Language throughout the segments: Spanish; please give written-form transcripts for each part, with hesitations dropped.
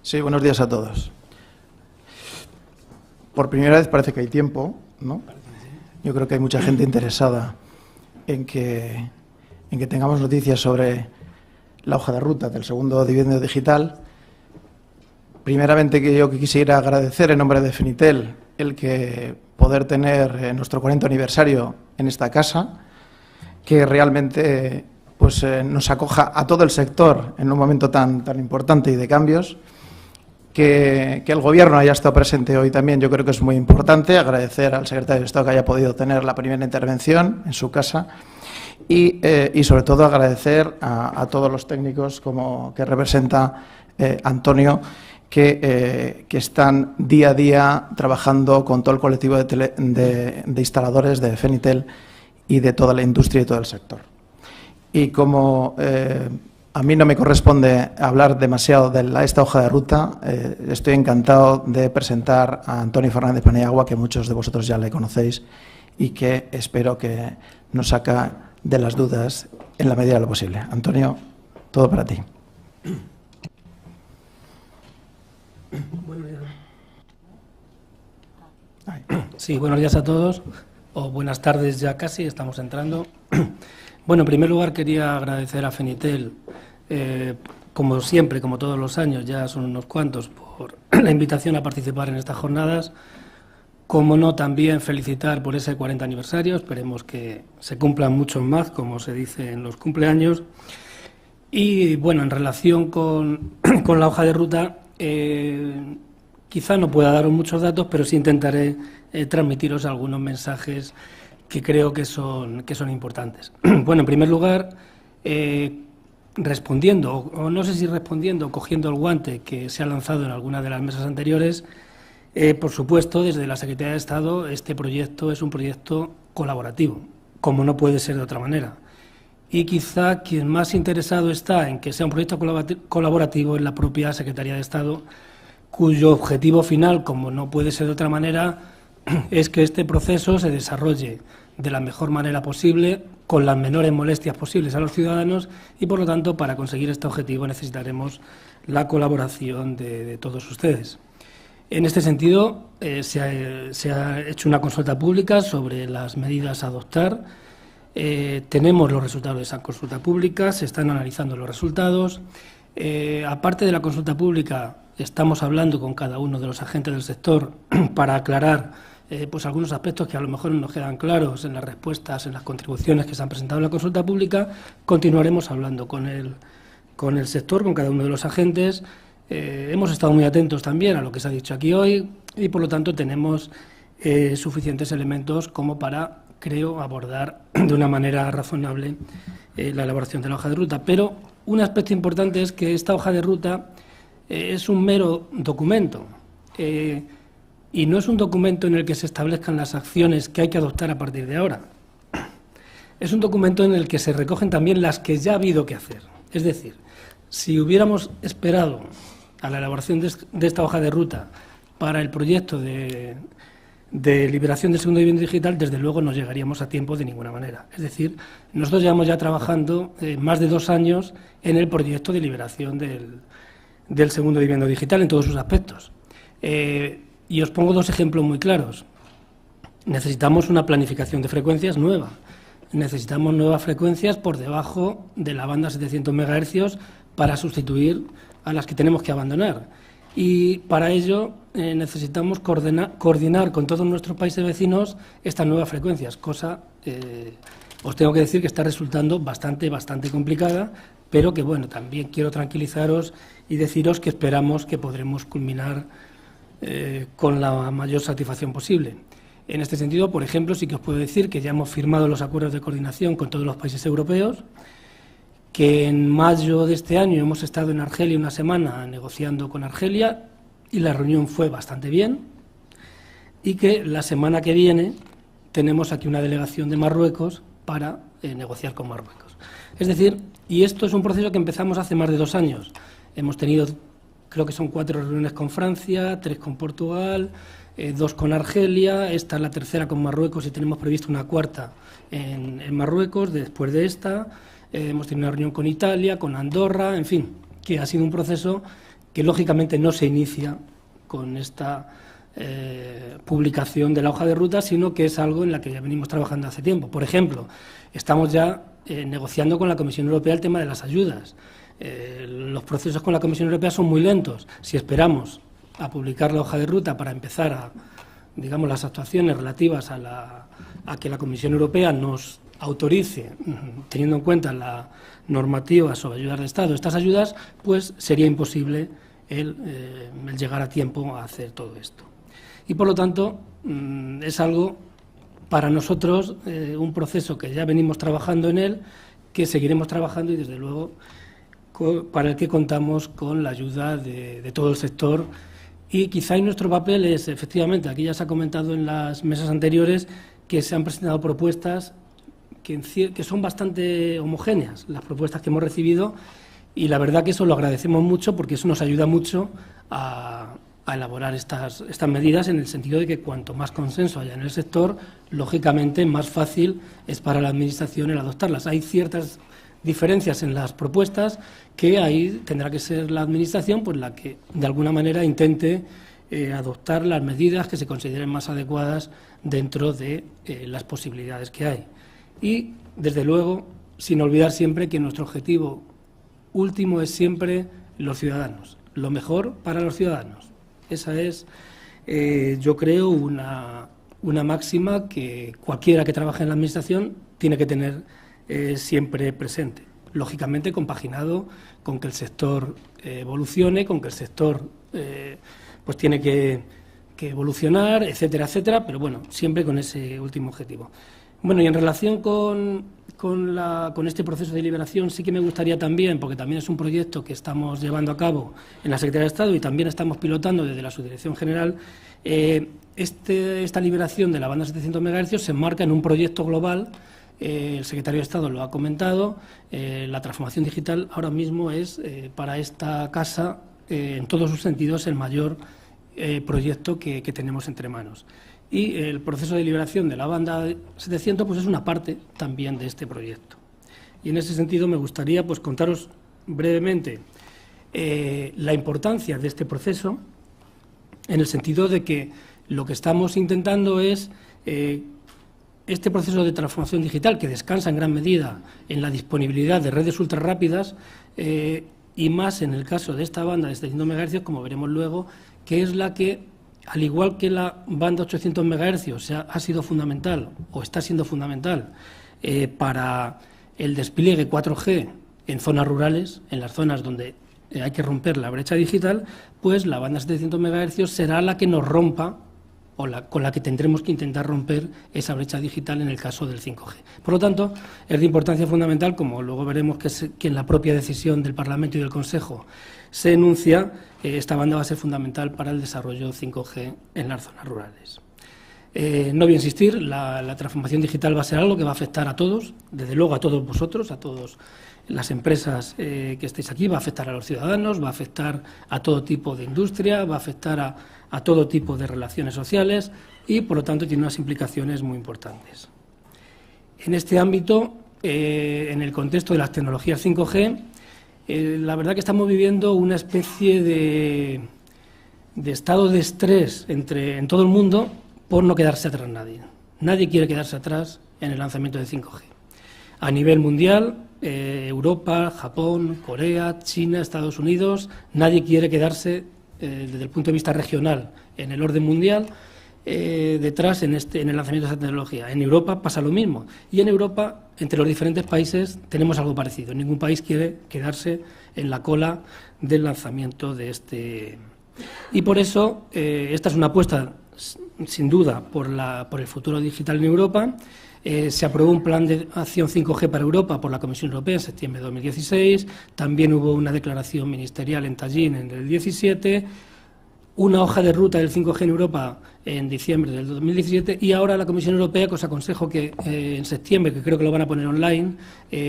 Sí, buenos días a todos. Por primera vez parece que hay tiempo, ¿no? Yo creo que hay mucha gente interesada en que tengamos noticias sobre la hoja de ruta del segundo dividendo digital. Primeramente, que yo quisiera agradecer en nombre de Fenitel el que poder tener nuestro 40 aniversario en esta casa, que realmente pues, nos acoja a todo el sector en un momento tan importante y de cambios. Que el Gobierno haya estado presente hoy también, yo creo que es muy importante. Agradecer al secretario de Estado que haya podido tener la primera intervención en su casa y sobre todo agradecer a todos los técnicos que representa Antonio, que están día a día trabajando con todo el colectivo de instaladores de Fenitel y de toda la industria y todo el sector. Y como a mí no me corresponde hablar demasiado de esta hoja de ruta, estoy encantado de presentar a Antonio Fernández Paniagua, que muchos de vosotros ya le conocéis y que espero que nos saca de las dudas en la medida de lo posible. Antonio, todo para ti. Sí, buenos días a todos, o buenas tardes ya casi, estamos entrando. Bueno, en primer lugar quería agradecer a Fenitel, como siempre, como todos los años, ya son unos cuantos, por la invitación a participar en estas jornadas. Como no, también felicitar por ese 40 aniversario, esperemos que se cumplan muchos más, como se dice en los cumpleaños. Y bueno, en relación con la hoja de ruta, quizá no pueda daros muchos datos, pero sí intentaré transmitiros algunos mensajes que creo que son importantes. Bueno, en primer lugar, respondiendo, o no sé si respondiendo, cogiendo el guante que se ha lanzado en alguna de las mesas anteriores, por supuesto, desde la Secretaría de Estado, este proyecto es un proyecto colaborativo, como no puede ser de otra manera. Y quizá quien más interesado está en que sea un proyecto colaborativo es la propia Secretaría de Estado, cuyo objetivo final, como no puede ser de otra manera, es que este proceso se desarrolle de la mejor manera posible, con las menores molestias posibles a los ciudadanos y, por lo tanto, para conseguir este objetivo necesitaremos la colaboración de todos ustedes. En este sentido, se ha hecho una consulta pública sobre las medidas a adoptar. Tenemos los resultados de esa consulta pública, se están analizando los resultados. Aparte de la consulta pública, estamos hablando con cada uno de los agentes del sector para aclarar pues algunos aspectos que a lo mejor no nos quedan claros en las respuestas, en las contribuciones que se han presentado en la consulta pública. Continuaremos hablando con el sector, con cada uno de los agentes. Hemos estado muy atentos también a lo que se ha dicho aquí hoy y, por lo tanto, tenemos suficientes elementos como para, creo, abordar de una manera razonable la elaboración de la hoja de ruta. Pero un aspecto importante es que esta hoja de ruta es un mero documento y no es un documento en el que se establezcan las acciones que hay que adoptar a partir de ahora. Es un documento en el que se recogen también las que ya ha habido que hacer. Es decir, si hubiéramos esperado a la elaboración de esta hoja de ruta para el proyecto de liberación del segundo dividendo digital, desde luego no llegaríamos a tiempo de ninguna manera. Es decir, nosotros llevamos ya trabajando más de 2 años en el proyecto de liberación del segundo dividendo digital en todos sus aspectos. Y os pongo 2 ejemplos muy claros. Necesitamos una planificación de frecuencias nueva. Necesitamos nuevas frecuencias por debajo de la banda 700 MHz para sustituir a las que tenemos que abandonar. Y para ello necesitamos coordinar con todos nuestros países vecinos estas nuevas frecuencias, cosa, os tengo que decir que está resultando bastante complicada, pero que, bueno, también quiero tranquilizaros y deciros que esperamos que podremos culminar con la mayor satisfacción posible. En este sentido, por ejemplo, sí que os puedo decir que ya hemos firmado los acuerdos de coordinación con todos los países europeos, que en mayo de este año hemos estado en Argelia una semana negociando con Argelia y la reunión fue bastante bien, y que la semana que viene tenemos aquí una delegación de Marruecos para negociar con Marruecos. Es decir, y esto es un proceso que empezamos hace más de 2 años. Hemos tenido, creo que son 4 reuniones con Francia, 3 con Portugal, 2 con Argelia, esta es la tercera con Marruecos y tenemos previsto una cuarta en Marruecos después de esta. Hemos tenido una reunión con Italia, con Andorra, en fin, que ha sido un proceso que lógicamente no se inicia con esta publicación de la hoja de ruta, sino que es algo en la que ya venimos trabajando hace tiempo. Por ejemplo, estamos ya negociando con la Comisión Europea el tema de las ayudas. Los procesos con la Comisión Europea son muy lentos. Si esperamos a publicar la hoja de ruta para empezar a, digamos, las actuaciones relativas a que la Comisión Europea nos autorice, teniendo en cuenta la normativa sobre ayudas de Estado, estas ayudas, pues sería imposible el llegar a tiempo a hacer todo esto. Y por lo tanto, es algo para nosotros, un proceso que ya venimos trabajando en él, que seguiremos trabajando y desde luego para el que contamos con la ayuda de todo el sector. Y quizá nuestro papel es, efectivamente, aquí ya se ha comentado en las mesas anteriores, que se han presentado propuestas que son bastante homogéneas, las propuestas que hemos recibido, y la verdad que eso lo agradecemos mucho porque eso nos ayuda mucho a elaborar estas medidas, en el sentido de que cuanto más consenso haya en el sector, lógicamente más fácil es para la Administración el adoptarlas. Hay ciertas diferencias en las propuestas que ahí tendrá que ser la Administración pues la que de alguna manera intente adoptar las medidas que se consideren más adecuadas dentro de las posibilidades que hay. Y, desde luego, sin olvidar siempre que nuestro objetivo último es siempre los ciudadanos, lo mejor para los ciudadanos. Esa es, yo creo, una máxima que cualquiera que trabaje en la Administración tiene que tener siempre presente. Lógicamente, compaginado con que el sector evolucione, con que el sector pues tiene que evolucionar, etcétera, etcétera, pero bueno, siempre con ese último objetivo. Bueno, y en relación con este proceso de liberación, sí que me gustaría también, porque también es un proyecto que estamos llevando a cabo en la Secretaría de Estado y también estamos pilotando desde la Subdirección General, esta liberación de la banda 700 MHz se enmarca en un proyecto global. El secretario de Estado lo ha comentado, la transformación digital ahora mismo es para esta casa, en todos sus sentidos, el mayor proyecto que tenemos entre manos. Y el proceso de liberación de la banda 700 pues es una parte también de este proyecto. Y en ese sentido me gustaría pues contaros brevemente la importancia de este proceso, en el sentido de que lo que estamos intentando es este proceso de transformación digital, que descansa en gran medida en la disponibilidad de redes ultrarrápidas, y más en el caso de esta banda de 700 MHz, como veremos luego, que es la que, al igual que la banda 800 MHz ha sido fundamental o está siendo fundamental para el despliegue 4G en zonas rurales, en las zonas donde hay que romper la brecha digital, pues la banda 700 MHz será la que nos rompa o con la que tendremos que intentar romper esa brecha digital en el caso del 5G. Por lo tanto, es de importancia fundamental, como luego veremos que en la propia decisión del Parlamento y del Consejo se enuncia, esta banda va a ser fundamental para el desarrollo 5G en las zonas rurales. No voy a insistir, la transformación digital va a ser algo que va a afectar a todos, desde luego a todos vosotros, a todas las empresas que estéis aquí, va a afectar a los ciudadanos, va a afectar a todo tipo de industria, va a afectar a todo tipo de relaciones sociales y, por lo tanto, tiene unas implicaciones muy importantes. En este ámbito, en el contexto de las tecnologías 5G, la verdad que estamos viviendo una especie de estado de estrés en todo el mundo por no quedarse atrás nadie. Nadie quiere quedarse atrás en el lanzamiento de 5G. A nivel mundial, Europa, Japón, Corea, China, Estados Unidos, nadie quiere quedarse desde el punto de vista regional en el orden mundial detrás en el lanzamiento de esta tecnología. En Europa pasa lo mismo y en Europa, entre los diferentes países, tenemos algo parecido. Ningún país quiere quedarse en la cola del lanzamiento de este. Y por eso esta es una apuesta sin duda por el futuro digital en Europa. Se aprobó un plan de acción 5G para Europa por la Comisión Europea en septiembre de 2016. También hubo una declaración ministerial en Tallinn en el 17, una hoja de ruta del 5G en Europa en diciembre del 2017 y ahora la Comisión Europea, que os aconsejo que en septiembre, que creo que lo van a poner online,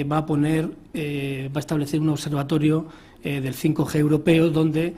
va a establecer un observatorio del 5G europeo donde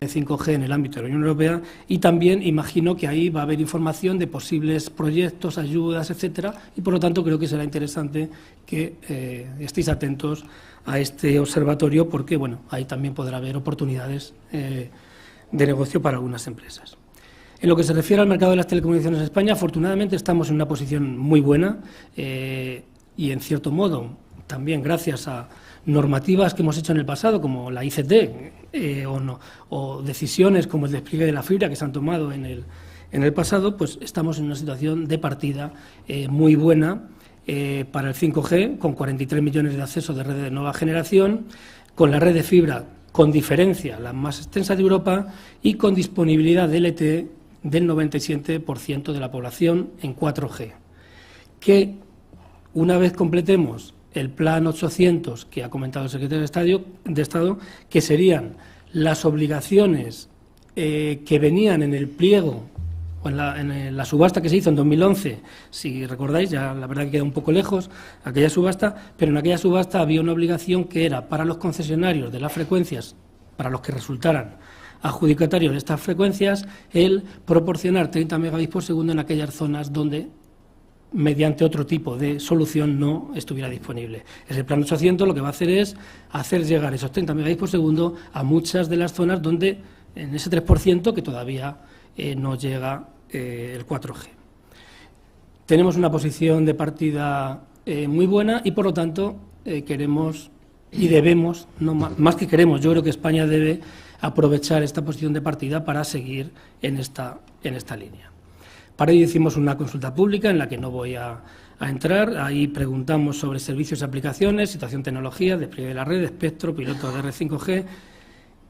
5G en el ámbito de la Unión Europea, y también imagino que ahí va a haber información de posibles proyectos, ayudas, etcétera, y por lo tanto creo que será interesante que estéis atentos a este observatorio, porque bueno, ahí también podrá haber oportunidades de negocio para algunas empresas. En lo que se refiere al mercado de las telecomunicaciones en España, afortunadamente estamos en una posición muy buena y, en cierto modo, también gracias a normativas que hemos hecho en el pasado, como la ICT, o decisiones como el despliegue de la fibra que se han tomado en el pasado, pues estamos en una situación de partida muy buena para el 5G, con 43 millones de accesos de redes de nueva generación, con la red de fibra con diferencia la más extensa de Europa y con disponibilidad de LTE del 97% de la población en 4G, que una vez completemos el plan 800 que ha comentado el secretario de Estado, que serían las obligaciones que venían en el pliego o en la subasta que se hizo en 2011, si recordáis, ya la verdad que queda un poco lejos aquella subasta, pero en aquella subasta había una obligación que era para los concesionarios de las frecuencias, para los que resultaran adjudicatarios de estas frecuencias, el proporcionar 30 megabits por segundo en aquellas zonas donde mediante otro tipo de solución no estuviera disponible. Ese plan 800 lo que va a hacer es hacer llegar esos 30 megabits por segundo a muchas de las zonas donde, en ese 3% que todavía no llega el 4G. Tenemos una posición de partida muy buena y, por lo tanto, queremos y debemos, no más que queremos, yo creo que España debe aprovechar esta posición de partida para seguir en esta línea. Para ello hicimos una consulta pública en la que no voy a entrar. Ahí preguntamos sobre servicios y aplicaciones, situación tecnología, despliegue de la red, espectro, piloto de red 5G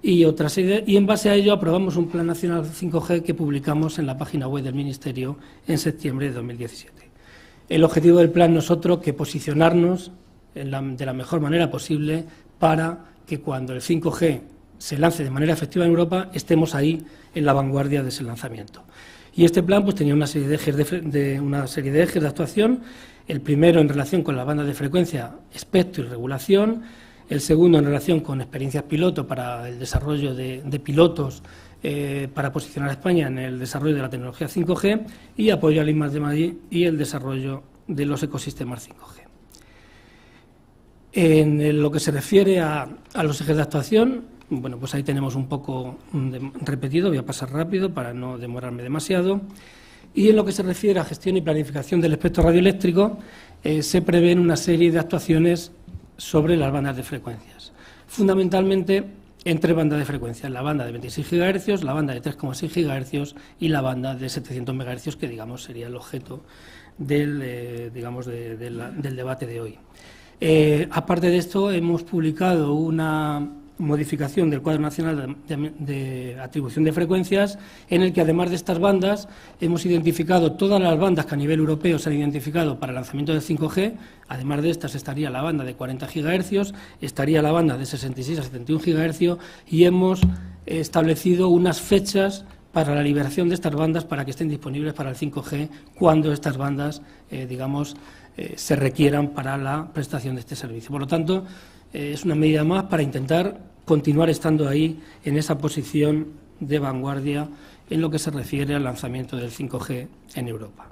y otra serie. Y en base a ello aprobamos un Plan Nacional 5G que publicamos en la página web del Ministerio en septiembre de 2017. El objetivo del plan no es otro que posicionarnos de la mejor manera posible para que cuando el 5G se lance de manera efectiva en Europa estemos ahí en la vanguardia de ese lanzamiento. Y este plan pues tenía una serie de ejes de actuación. El primero en relación con la banda de frecuencia, espectro y regulación. El segundo en relación con experiencias piloto para el desarrollo de pilotos para posicionar a España en el desarrollo de la tecnología 5G y apoyo al I+D+I y el desarrollo de los ecosistemas 5G. En lo que se refiere a los ejes de actuación, bueno, pues ahí tenemos un poco repetido, voy a pasar rápido para no demorarme demasiado. Y en lo que se refiere a gestión y planificación del espectro radioeléctrico, se prevén una serie de actuaciones sobre las bandas de frecuencias. Fundamentalmente en tres bandas de frecuencias: la banda de 26 GHz, la banda de 3,6 GHz y la banda de 700 MHz, que digamos sería el objeto del debate de hoy. Aparte de esto, hemos publicado una modificación del Cuadro Nacional de Atribución de Frecuencias, en el que, además de estas bandas, hemos identificado todas las bandas que a nivel europeo se han identificado para el lanzamiento del 5G. Además de estas estaría la banda de 40 GHz, estaría la banda de 66 a 71 GHz, y hemos establecido unas fechas para la liberación de estas bandas para que estén disponibles para el 5G cuando estas bandas, se requieran para la prestación de este servicio. Por lo tanto, es una medida más para intentar continuar estando ahí en esa posición de vanguardia en lo que se refiere al lanzamiento del 5G en Europa.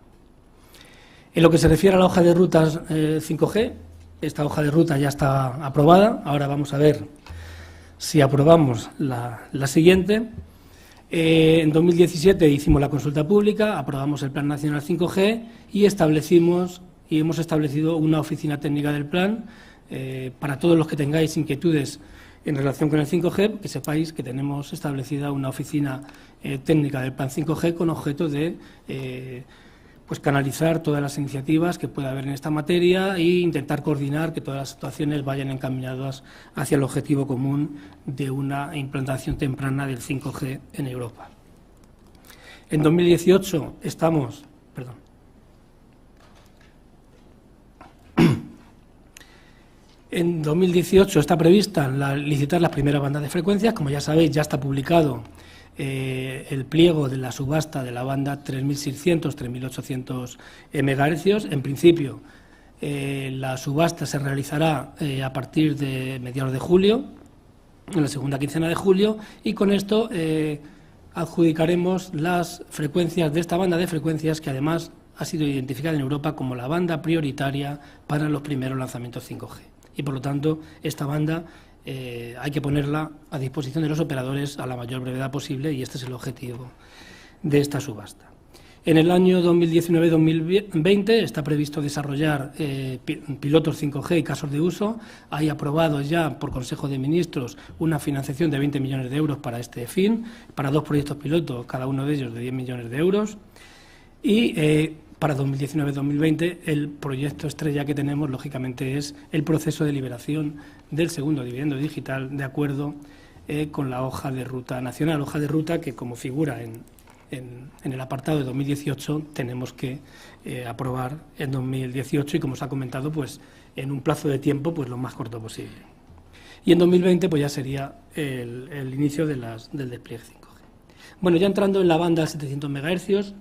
En lo que se refiere a la hoja de rutas 5G, esta hoja de ruta ya está aprobada. Ahora vamos a ver si aprobamos la siguiente. En 2017 hicimos la consulta pública, aprobamos el Plan Nacional 5G y hemos establecido una oficina técnica del plan. Para todos los que tengáis inquietudes en relación con el 5G, que sepáis que tenemos establecida una oficina técnica del plan 5G con objeto de canalizar todas las iniciativas que pueda haber en esta materia e intentar coordinar que todas las actuaciones vayan encaminadas hacia el objetivo común de una implantación temprana del 5G en Europa. En 2018 En 2018 está prevista licitar las primeras bandas de frecuencias. Como ya sabéis, ya está publicado el pliego de la subasta de la banda 3.600-3.800 MHz. En principio, la subasta se realizará a partir de mediados de julio en la segunda quincena de julio, y con esto adjudicaremos las frecuencias de esta banda de frecuencias, que además ha sido identificada en Europa como la banda prioritaria para los primeros lanzamientos 5G. Y por lo tanto, esta banda hay que ponerla a disposición de los operadores a la mayor brevedad posible, y este es el objetivo de esta subasta. En el año 2019-2020 está previsto desarrollar pilotos 5G y casos de uso. Hay aprobado ya por Consejo de Ministros una financiación de 20 millones de euros para este fin, para 2 proyectos pilotos, cada uno de ellos de 10 millones de euros. Y para 2019-2020 el proyecto estrella que tenemos, lógicamente, es el proceso de liberación del segundo dividendo digital, de acuerdo con la hoja de ruta nacional, hoja de ruta que, como figura en el apartado de 2018, tenemos que aprobar en 2018 y, como se ha comentado, pues en un plazo de tiempo pues lo más corto posible. Y en 2020 pues ya sería el inicio del despliegue 5G. Bueno, ya entrando en la banda 700 MHz,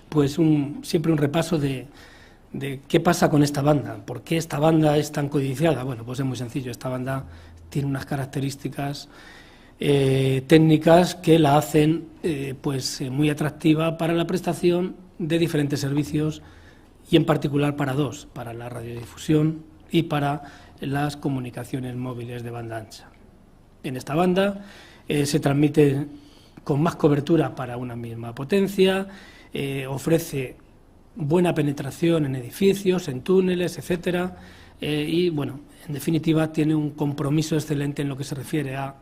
pues siempre un repaso de qué pasa con esta banda, por qué esta banda es tan codiciada. Bueno, pues es muy sencillo, esta banda tiene unas características técnicas que la hacen muy atractiva para la prestación de diferentes servicios, y en particular para dos, para la radiodifusión y para las comunicaciones móviles de banda ancha. En esta banda se transmite con más cobertura para una misma potencia, ofrece buena penetración en edificios, en túneles, etcétera, y bueno, en definitiva tiene un compromiso excelente en lo que se refiere a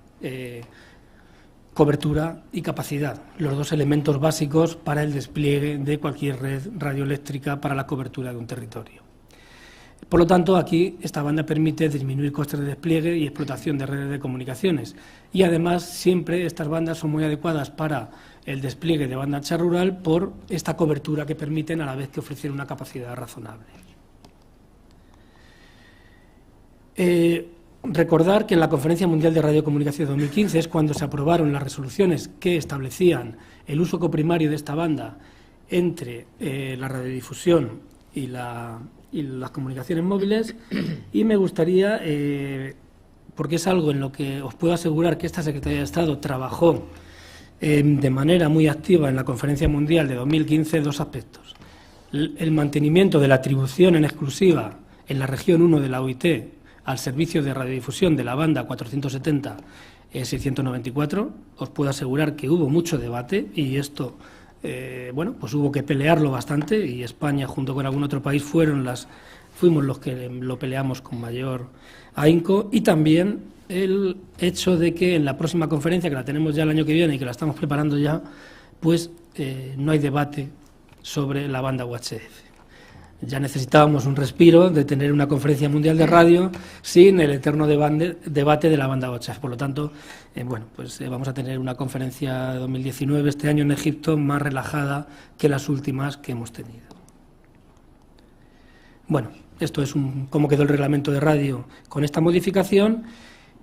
cobertura y capacidad, los dos elementos básicos para el despliegue de cualquier red radioeléctrica para la cobertura de un territorio. Por lo tanto, aquí esta banda permite disminuir costes de despliegue y explotación de redes de comunicaciones, y además siempre estas bandas son muy adecuadas para el despliegue de banda ancha rural por esta cobertura que permiten, a la vez que ofrecen una capacidad razonable. Recordar que en la Conferencia Mundial de Radiocomunicación de 2015 es cuando se aprobaron las resoluciones que establecían el uso coprimario de esta banda entre la radiodifusión y las comunicaciones móviles, y me gustaría, porque es algo en lo que os puedo asegurar que esta Secretaría de Estado trabajó de manera muy activa en la Conferencia Mundial de 2015, dos aspectos. El mantenimiento de la atribución en exclusiva en la región 1 de la OIT al servicio de radiodifusión de la banda 470-694. Os puedo asegurar que hubo mucho debate, y esto pues hubo que pelearlo bastante, y España, junto con algún otro país, fuimos los que lo peleamos con mayor ahínco. Y también el hecho de que en la próxima conferencia, que la tenemos ya el año que viene y que la estamos preparando ya, pues no hay debate sobre la banda UHF. Ya necesitábamos un respiro de tener una conferencia mundial de radio sin el eterno debate de la banda UHF. Por lo tanto, vamos a tener una conferencia de 2019 este año en Egipto más relajada que las últimas que hemos tenido. Bueno, esto es cómo quedó el reglamento de radio con esta modificación.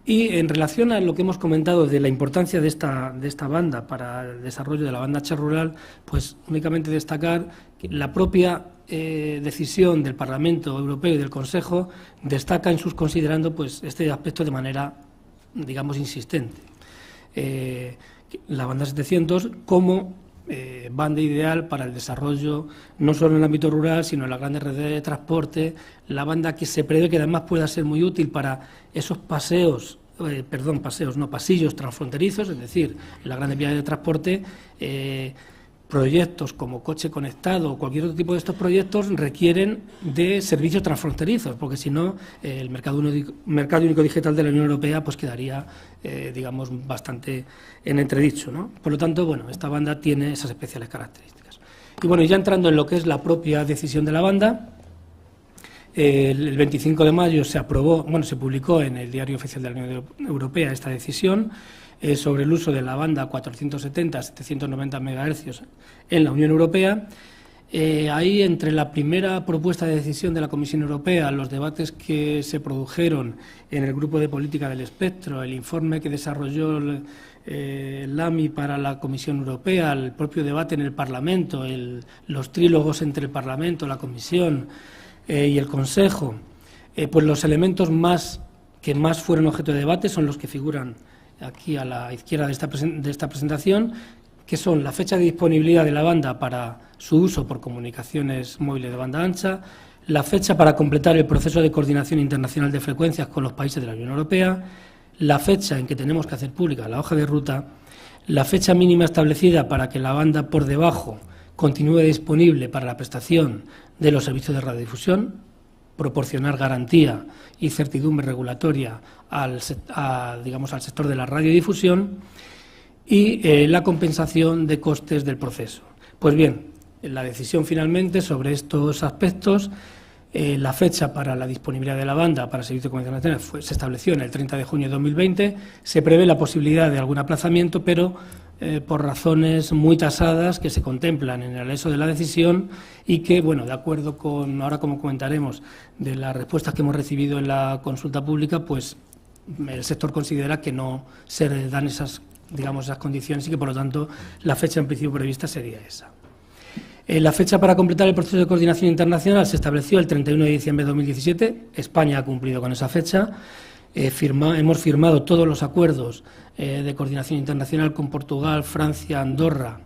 Y en relación a lo que hemos comentado de la importancia de esta banda para el desarrollo de la banda ancha rural, pues únicamente destacar que la propia decisión del Parlamento Europeo y del Consejo destaca en sus considerando pues este aspecto de manera, digamos, insistente. La banda 700 como banda ideal para el desarrollo no solo en el ámbito rural, sino en las grandes redes de transporte, la banda que se prevé que además pueda ser muy útil para esos pasillos transfronterizos, es decir, en las grandes vías de transporte. Proyectos como coche conectado o cualquier otro tipo de estos proyectos requieren de servicios transfronterizos, porque si no, el mercado único digital de la Unión Europea pues quedaría, digamos, bastante en entredicho, ¿no? Por lo tanto, bueno, esta banda tiene esas especiales características. Y bueno, ya entrando en lo que es la propia decisión de la banda, el 25 de mayo se publicó en el Diario Oficial de la Unión Europea esta decisión sobre el uso de la banda 470-790 MHz en la Unión Europea. Ahí, entre la primera propuesta de decisión de la Comisión Europea, los debates que se produjeron en el Grupo de Política del Espectro, el informe que desarrolló el AMI para la Comisión Europea, el propio debate en el Parlamento, los trílogos entre el Parlamento, la Comisión y el Consejo, pues los elementos más que más fueron objeto de debate son los que figuran aquí a la izquierda de esta presentación, que son la fecha de disponibilidad de la banda para su uso por comunicaciones móviles de banda ancha, la fecha para completar el proceso de coordinación internacional de frecuencias con los países de la Unión Europea, la fecha en que tenemos que hacer pública la hoja de ruta, la fecha mínima establecida para que la banda por debajo continúe disponible para la prestación de los servicios de radiodifusión, proporcionar garantía y certidumbre regulatoria al sector de la radiodifusión y la compensación de costes del proceso. Pues bien, la decisión finalmente sobre estos aspectos, la fecha para la disponibilidad de la banda para servicio de comunicación nacional se estableció en el 30 de junio de 2020, se prevé la posibilidad de algún aplazamiento, pero por razones muy tasadas que se contemplan en el anexo de la decisión y que, bueno, de acuerdo con, ahora como comentaremos, de las respuestas que hemos recibido en la consulta pública, pues el sector considera que no se dan esas condiciones y que, por lo tanto, la fecha en principio prevista sería esa. La fecha para completar el proceso de coordinación internacional se estableció el 31 de diciembre de 2017. España ha cumplido con esa fecha. Hemos firmado todos los acuerdos de coordinación internacional con Portugal, Francia, Andorra,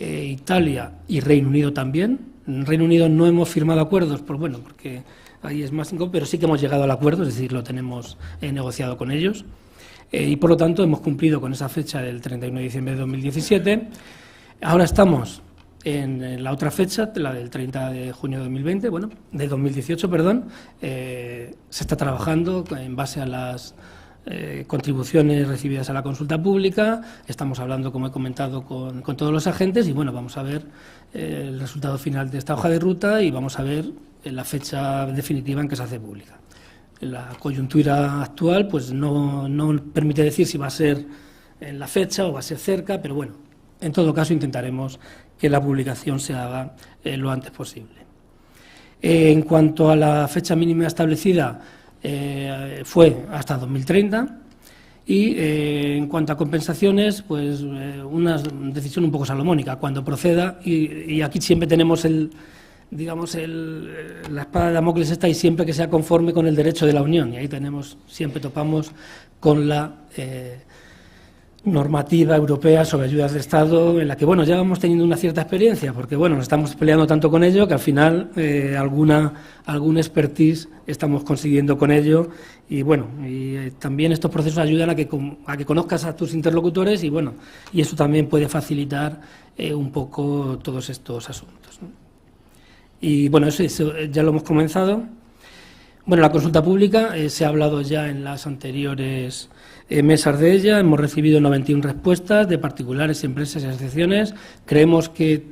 Italia y Reino Unido también. En Reino Unido no hemos firmado acuerdos, porque ahí es más incómodo, pero sí que hemos llegado al acuerdo, es decir, lo tenemos negociado con ellos. Y por lo tanto hemos cumplido con esa fecha del 31 de diciembre de 2017. Ahora estamos en la otra fecha, la del 30 de junio de 2018, se está trabajando en base a las contribuciones recibidas a la consulta pública. Estamos hablando, como he comentado, con todos los agentes y vamos a ver el resultado final de esta hoja de ruta y vamos a ver la fecha definitiva en que se hace pública. La coyuntura actual pues no permite decir si va a ser en la fecha o va a ser cerca, pero bueno, en todo caso intentaremos que la publicación se haga lo antes posible. En cuanto a la fecha mínima establecida, fue hasta 2030 y en cuanto a compensaciones, pues una decisión un poco salomónica, cuando proceda, y aquí siempre tenemos la espada de Damocles esta, y siempre que sea conforme con el derecho de la Unión, y ahí siempre topamos con la normativa europea sobre ayudas de Estado, en la que ya vamos teniendo una cierta experiencia, porque nos estamos peleando tanto con ello que al final alguna expertise estamos consiguiendo con ello, y también estos procesos ayudan a que conozcas a tus interlocutores y eso también puede facilitar un poco todos estos asuntos, ¿no? Y eso ya lo hemos comenzado. La consulta pública se ha hablado ya en las anteriores mesas de ella. Hemos recibido 91 respuestas de particulares, empresas y asociaciones. Creemos que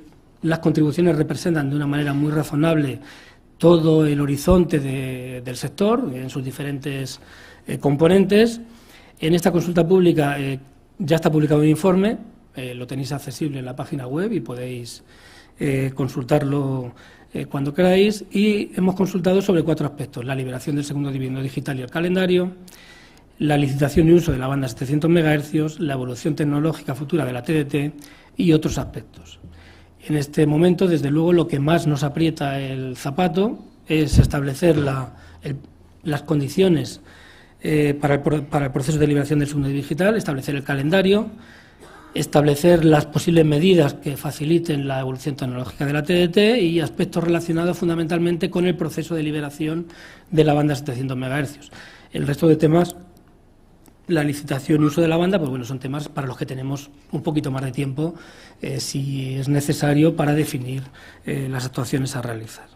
las contribuciones representan de una manera muy razonable todo el horizonte del sector en sus diferentes componentes. En esta consulta pública ya está publicado un informe, lo tenéis accesible en la página web y podéis consultarlo cuando queráis, y hemos consultado sobre 4 aspectos: la liberación del segundo dividendo digital y el calendario, la licitación y uso de la banda 700 MHz, la evolución tecnológica futura de la TDT y otros aspectos. En este momento, desde luego, lo que más nos aprieta el zapato es establecer las condiciones para el proceso de liberación del segundo digital, establecer el calendario, establecer las posibles medidas que faciliten la evolución tecnológica de la TDT y aspectos relacionados fundamentalmente con el proceso de liberación de la banda 700 MHz. El resto de temas, la licitación y uso de la banda, son temas para los que tenemos un poquito más de tiempo, si es necesario, para definir las actuaciones a realizar.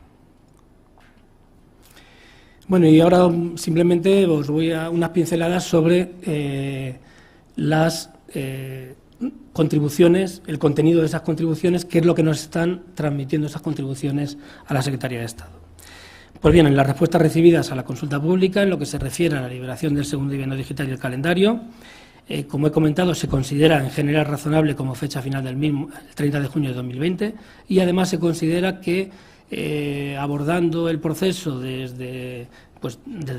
Y ahora simplemente os voy a unas pinceladas sobre las contribuciones, el contenido de esas contribuciones, qué es lo que nos están transmitiendo esas contribuciones a la Secretaría de Estado. Pues bien, en las respuestas recibidas a la consulta pública, en lo que se refiere a la liberación del segundo dividendo digital y el calendario, como he comentado, se considera en general razonable como fecha final del mismo, el 30 de junio de 2020, y además se considera que abordando el proceso desde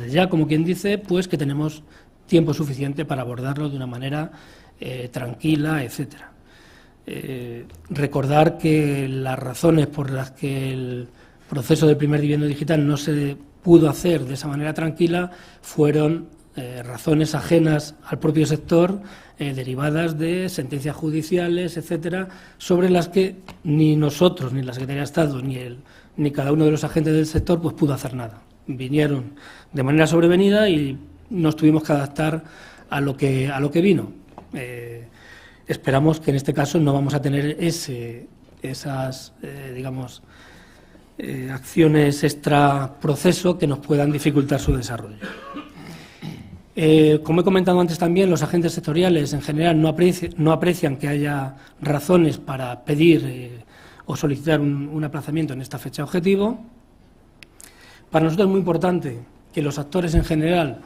ya, como quien dice, pues que tenemos tiempo suficiente para abordarlo de una manera tranquila, etcétera. Recordar que las razones por las que el proceso del primer dividendo digital no se pudo hacer de esa manera tranquila fueron razones ajenas al propio sector, derivadas de sentencias judiciales, etcétera, sobre las que ni nosotros, ni la Secretaría de Estado, ni cada uno de los agentes del sector pues pudo hacer nada. Vinieron de manera sobrevenida y nos tuvimos que adaptar a lo que vino. Esperamos que en este caso no vamos a tener esas acciones extra proceso que nos puedan dificultar su desarrollo. Como he comentado antes también, los agentes sectoriales en general no aprecian que haya razones para pedir o solicitar un aplazamiento en esta fecha objetivo. Para nosotros es muy importante que los actores en general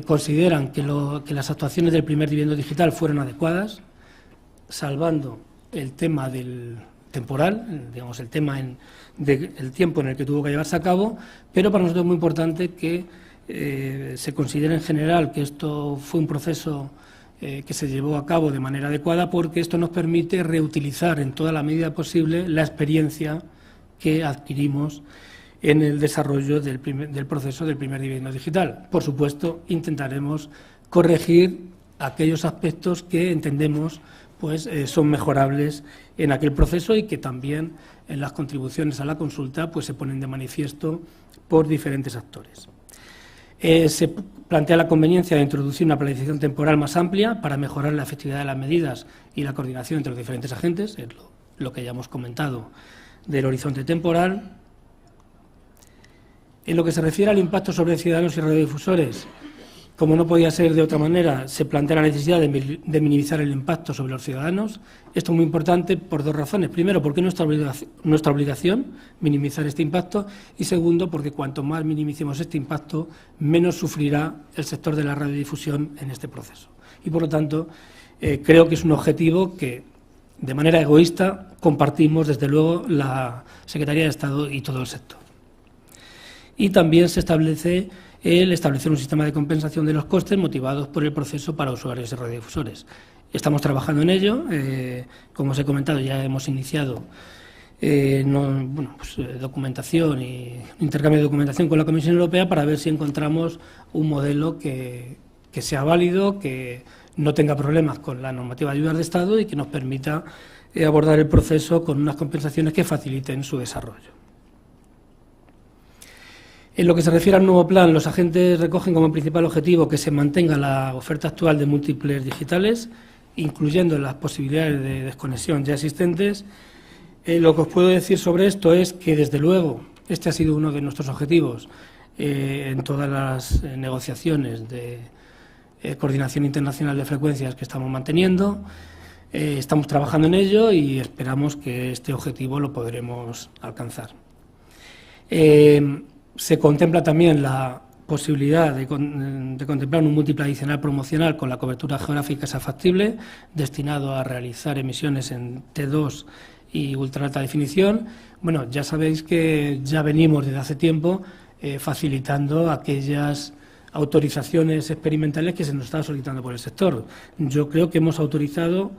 consideran que las actuaciones del primer dividendo digital fueron adecuadas, salvando el tema del temporal, digamos, el tema del tiempo en el que tuvo que llevarse a cabo, pero para nosotros es muy importante que se considere en general que esto fue un proceso que se llevó a cabo de manera adecuada, porque esto nos permite reutilizar en toda la medida posible la experiencia que adquirimos en el desarrollo del proceso del primer dividendo digital. Por supuesto, intentaremos corregir aquellos aspectos que entendemos pues son mejorables en aquel proceso y que también en las contribuciones a la consulta pues se ponen de manifiesto por diferentes actores. Se plantea la conveniencia de introducir una planificación temporal más amplia para mejorar la efectividad de las medidas y la coordinación entre los diferentes agentes, es lo que ya hemos comentado del horizonte temporal. En lo que se refiere al impacto sobre ciudadanos y radiodifusores, como no podía ser de otra manera, se plantea la necesidad de minimizar el impacto sobre los ciudadanos. Esto es muy importante por dos razones. Primero, porque es nuestra obligación minimizar este impacto, y segundo, porque cuanto más minimicemos este impacto, menos sufrirá el sector de la radiodifusión en este proceso. Y, por lo tanto, creo que es un objetivo que, de manera egoísta, compartimos, desde luego, la Secretaría de Estado y todo el sector. Y también se establece el establecer un sistema de compensación de los costes motivados por el proceso para usuarios y radiodifusores. Estamos trabajando en ello. Como os he comentado, ya hemos iniciado documentación y intercambio de documentación con la Comisión Europea para ver si encontramos un modelo que sea válido, que no tenga problemas con la normativa de ayudas de Estado y que nos permita abordar el proceso con unas compensaciones que faciliten su desarrollo. En lo que se refiere al nuevo plan, los agentes recogen como principal objetivo que se mantenga la oferta actual de múltiples digitales, incluyendo las posibilidades de desconexión ya existentes. Lo que os puedo decir sobre esto es que, desde luego, este ha sido uno de nuestros objetivos en todas las negociaciones de coordinación internacional de frecuencias que estamos manteniendo. Estamos trabajando en ello y esperamos que este objetivo lo podremos alcanzar. Se contempla también la posibilidad de contemplar un múltiple adicional promocional con la cobertura geográfica sea factible, destinado a realizar emisiones en T2 y ultra alta definición. Bueno, ya sabéis que ya venimos desde hace tiempo facilitando aquellas autorizaciones experimentales que se nos están solicitando por el sector. Yo creo que hemos autorizado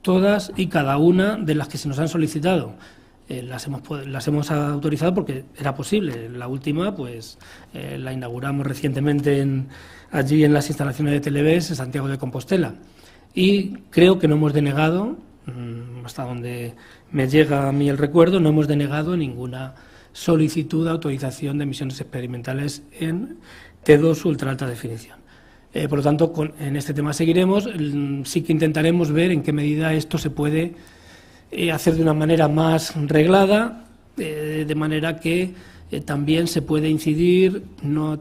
todas y cada una de las que se nos han solicitado. Las hemos autorizado porque era posible. La última, pues, la inauguramos recientemente allí en las instalaciones de Televés, en Santiago de Compostela. Y creo que no hemos denegado, hasta donde me llega a mí el recuerdo, no hemos denegado ninguna solicitud de autorización de emisiones experimentales en T2 ultra alta definición. Por lo tanto, en este tema seguiremos. Sí que intentaremos ver en qué medida esto se puede hacer de una manera más reglada, de manera que también se puede incidir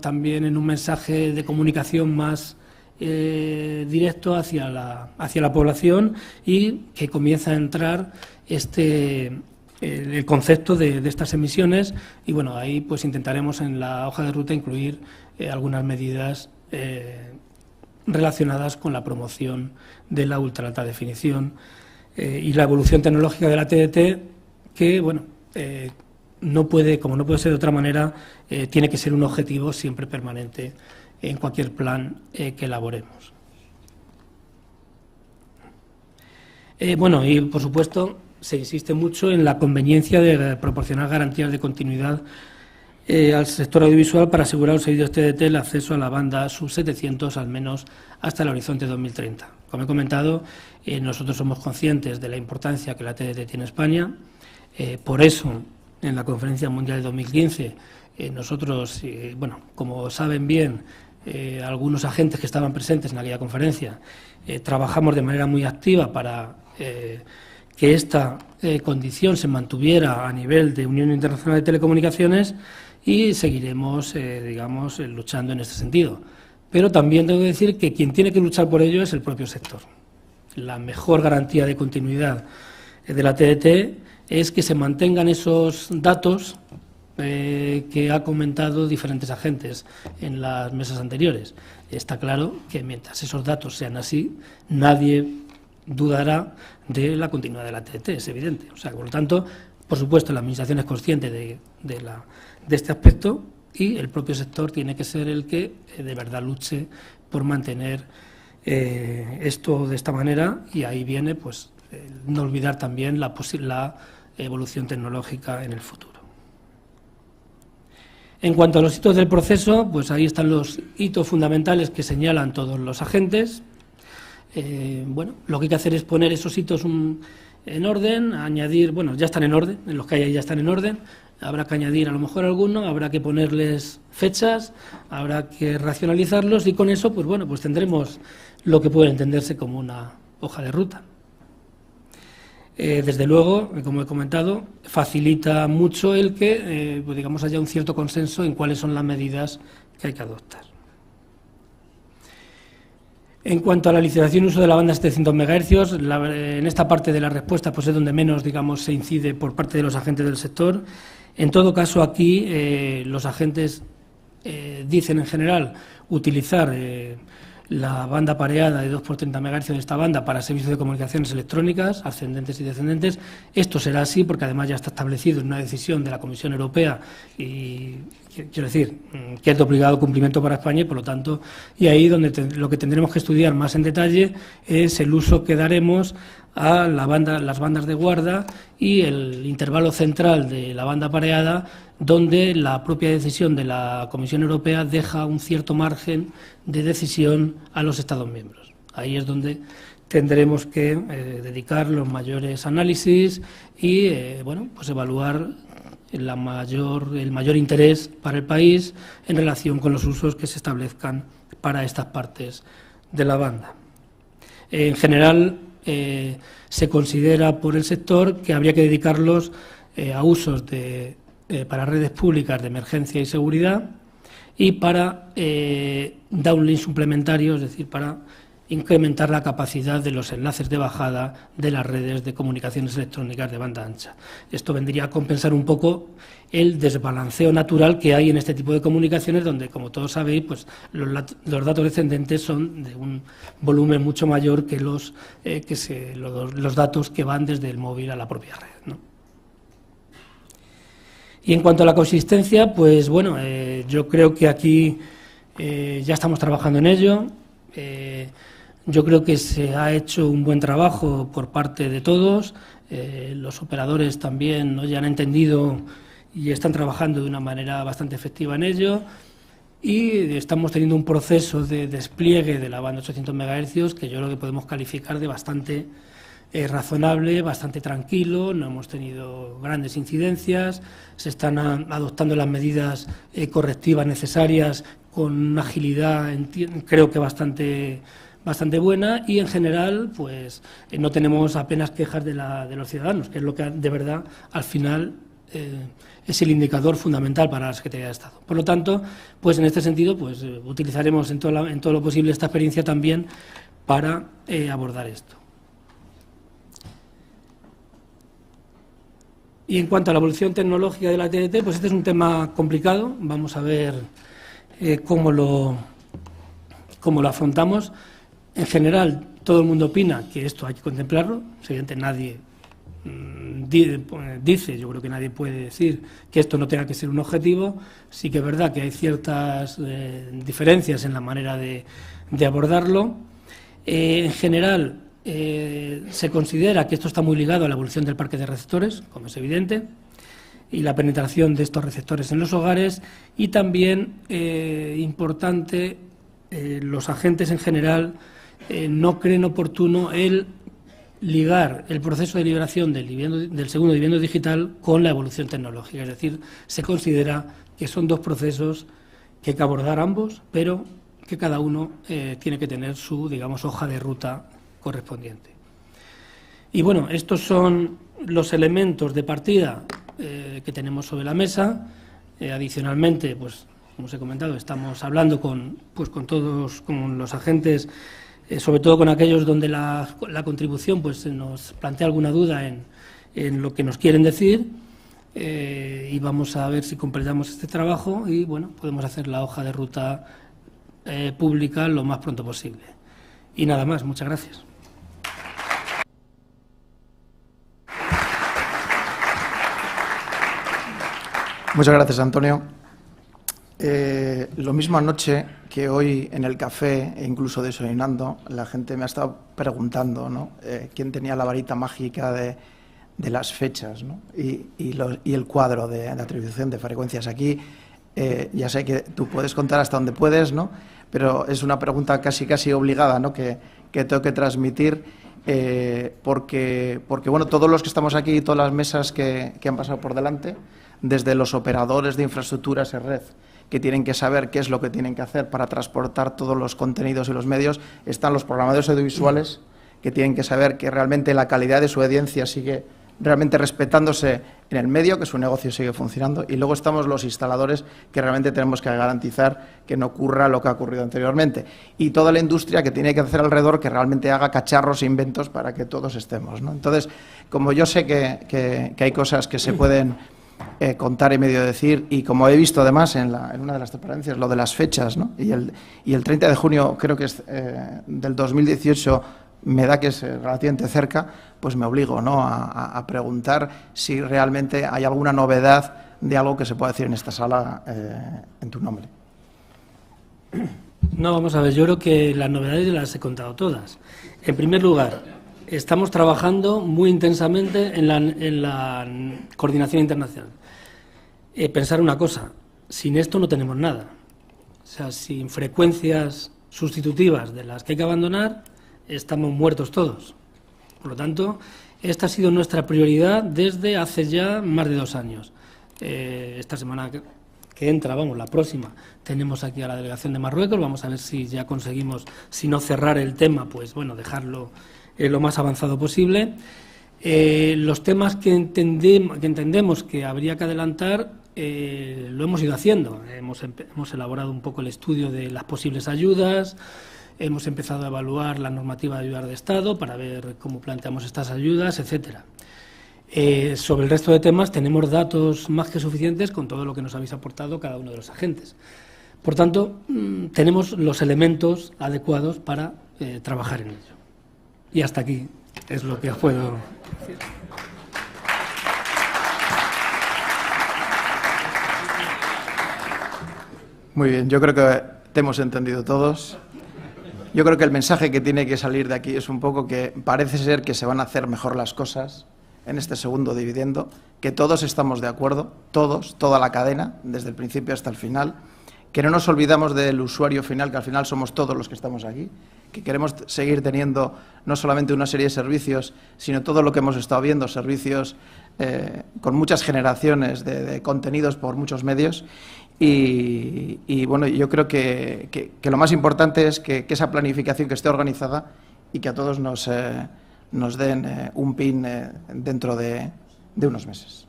también en un mensaje de comunicación más directo hacia la población, y que comienza a entrar el concepto de estas emisiones. Y bueno, ahí pues intentaremos en la hoja de ruta incluir algunas medidas relacionadas con la promoción de la ultra alta definición y la evolución tecnológica de la TDT, que, bueno, como no puede ser de otra manera, tiene que ser un objetivo siempre permanente en cualquier plan que elaboremos. Bueno, y por supuesto se insiste mucho en la conveniencia de proporcionar garantías de continuidad al sector audiovisual para asegurar los servicios TDT el acceso a la banda sub-700 al menos hasta el horizonte 2030. Como he comentado, nosotros somos conscientes de la importancia que la TDT tiene en España. Por eso, en la Conferencia Mundial de 2015, nosotros, bueno, como saben bien algunos agentes que estaban presentes en aquella conferencia, trabajamos de manera muy activa para que esta condición se mantuviera a nivel de Unión Internacional de Telecomunicaciones y seguiremos, digamos, luchando en este sentido. Pero también tengo que decir que quien tiene que luchar por ello es el propio sector. La mejor garantía de continuidad de la TDT es que se mantengan esos datos que ha comentado diferentes agentes en las mesas anteriores. Está claro que mientras esos datos sean así, nadie dudará de la continuidad de la TDT, es evidente. O sea, por lo tanto, por supuesto, la Administración es consciente de este aspecto y el propio sector tiene que ser el que de verdad luche por mantener esto de esta manera, y ahí viene pues no olvidar también la evolución tecnológica en el futuro. En cuanto a los hitos del proceso, pues ahí están los hitos fundamentales que señalan todos los agentes. Bueno, lo que hay que hacer es poner esos hitos en orden, añadir, bueno, ya están en orden, en los que hay ahí ya están en orden, habrá que añadir a lo mejor alguno, habrá que ponerles fechas, habrá que racionalizarlos y con eso, pues bueno, pues tendremos lo que puede entenderse como una hoja de ruta. Desde luego, como he comentado, facilita mucho el que, pues digamos, haya un cierto consenso en cuáles son las medidas que hay que adoptar. En cuanto a la licitación y uso de la banda 700 MHz, en esta parte de la respuesta pues es donde menos, digamos, se incide por parte de los agentes del sector. En todo caso, aquí los agentes dicen en general utilizar la banda pareada de 2x30 MHz de esta banda para servicios de comunicaciones electrónicas, ascendentes y descendentes. Esto será así porque además ya está establecido en una decisión de la Comisión Europea y, quiero decir, que es de obligado cumplimiento para España y, por lo tanto, y ahí donde lo que tendremos que estudiar más en detalle es el uso que daremos a las bandas de guarda y el intervalo central de la banda pareada, donde la propia decisión de la Comisión Europea deja un cierto margen de decisión a los Estados miembros. Ahí es donde tendremos que dedicar los mayores análisis y bueno, pues evaluar el mayor interés para el país en relación con los usos que se establezcan para estas partes de la banda. En general, se considera por el sector que habría que dedicarlos a usos para redes públicas de emergencia y seguridad y para downlink suplementarios, es decir, para incrementar la capacidad de los enlaces de bajada de las redes de comunicaciones electrónicas de banda ancha. Esto vendría a compensar un poco el desbalanceo natural que hay en este tipo de comunicaciones, donde, como todos sabéis, pues los datos descendentes son de un volumen mucho mayor que los datos que van desde el móvil a la propia red, ¿no? Y en cuanto a la consistencia, pues bueno, yo creo que aquí ya estamos trabajando en ello. Yo creo que se ha hecho un buen trabajo por parte de todos. Los operadores también, ¿no?, ya han entendido y están trabajando de una manera bastante efectiva en ello. Y estamos teniendo un proceso de despliegue de la banda 800 MHz que yo creo que podemos calificar de bastante razonable, bastante tranquilo, no hemos tenido grandes incidencias, se están adoptando las medidas correctivas necesarias con una agilidad, creo que bastante buena, y en general pues no tenemos apenas quejas de los ciudadanos, que es lo que de verdad al final es el indicador fundamental para la Secretaría de Estado. Por lo tanto, pues en este sentido pues utilizaremos en todo lo posible esta experiencia también para abordar esto. Y en cuanto a la evolución tecnológica de la TDT, pues este es un tema complicado. Vamos a ver cómo lo afrontamos. En general, todo el mundo opina que esto hay que contemplarlo. Evidentemente, nadie dice, yo creo que nadie puede decir que esto no tenga que ser un objetivo. Sí que es verdad que hay ciertas diferencias en la manera de abordarlo. En general, se considera que esto está muy ligado a la evolución del parque de receptores, como es evidente. y la penetración de estos receptores en los hogares, y también, importante, los agentes en general no creen oportuno el ligar el proceso de liberación del segundo dividendo digital con la evolución tecnológica. Es decir, se considera que son dos procesos que hay que abordar ambos, pero que cada uno tiene que tener su, digamos, hoja de ruta correspondiente. Y bueno, estos son los elementos de partida que tenemos sobre la mesa. Adicionalmente, pues, como os he comentado, estamos hablando con todos, con los agentes, sobre todo con aquellos donde la contribución pues nos plantea alguna duda en lo que nos quieren decir, y vamos a ver si completamos este trabajo y bueno, podemos hacer la hoja de ruta pública lo más pronto posible. Y nada más, muchas gracias. Muchas gracias, Antonio. Lo mismo anoche que hoy en el café, e incluso desayunando, la gente me ha estado preguntando, ¿no?, quién tenía la varita mágica de las fechas, ¿no?, y el cuadro de atribución de frecuencias. Aquí ya sé que tú puedes contar hasta donde puedes, ¿no?, pero es una pregunta casi obligada, ¿no?, que tengo que transmitir, porque bueno, todos los que estamos aquí, todas las mesas que han pasado por delante, desde los operadores de infraestructuras y red, que tienen que saber qué es lo que tienen que hacer para transportar todos los contenidos y los medios, están los programadores audiovisuales, que tienen que saber que realmente la calidad de su audiencia sigue realmente respetándose en el medio, que su negocio sigue funcionando, y luego estamos los instaladores, que realmente tenemos que garantizar que no ocurra lo que ha ocurrido anteriormente, y toda la industria que tiene que hacer alrededor, que realmente haga cacharros e inventos para que todos estemos, ¿no? Entonces, como yo sé que hay cosas que se pueden contar y medio decir, y como he visto además en una de las transparencias, lo de las fechas, ¿no?, y el 30 de junio creo que es del 2018, me da que es relativamente cerca, pues me obligo, ¿no?, a preguntar si realmente hay alguna novedad de algo que se pueda decir en esta sala en tu nombre. No, vamos a ver, yo creo que las novedades las he contado todas. En primer lugar, estamos trabajando muy intensamente en la coordinación internacional. Pensar una cosa, sin esto no tenemos nada. O sea, sin frecuencias sustitutivas de las que hay que abandonar, estamos muertos todos. Por lo tanto, esta ha sido nuestra prioridad desde hace ya más de 2 años. Esta semana que entra, vamos, la próxima, tenemos aquí a la delegación de Marruecos. Vamos a ver si ya conseguimos, si no cerrar el tema, pues bueno, dejarlo lo más avanzado posible. Los temas que entendemos que habría que adelantar, lo hemos ido haciendo. Hemos elaborado un poco el estudio de las posibles ayudas, hemos empezado a evaluar la normativa de ayudas de Estado para ver cómo planteamos estas ayudas, etcétera. Sobre el resto de temas tenemos datos más que suficientes con todo lo que nos habéis aportado cada uno de los agentes. Por tanto, tenemos los elementos adecuados para trabajar en ello. Y hasta aquí es lo que os puedo decir. Muy bien, yo creo que te hemos entendido todos. Yo creo que el mensaje que tiene que salir de aquí es un poco que parece ser que se van a hacer mejor las cosas en este segundo dividendo, que todos estamos de acuerdo, todos, toda la cadena, desde el principio hasta el final, que no nos olvidamos del usuario final, que al final somos todos los que estamos aquí, que queremos seguir teniendo no solamente una serie de servicios, sino todo lo que hemos estado viendo, servicios con muchas generaciones de contenidos por muchos medios. Y bueno, yo creo que lo más importante es que esa planificación que esté organizada y que a todos nos den un pin dentro de unos meses.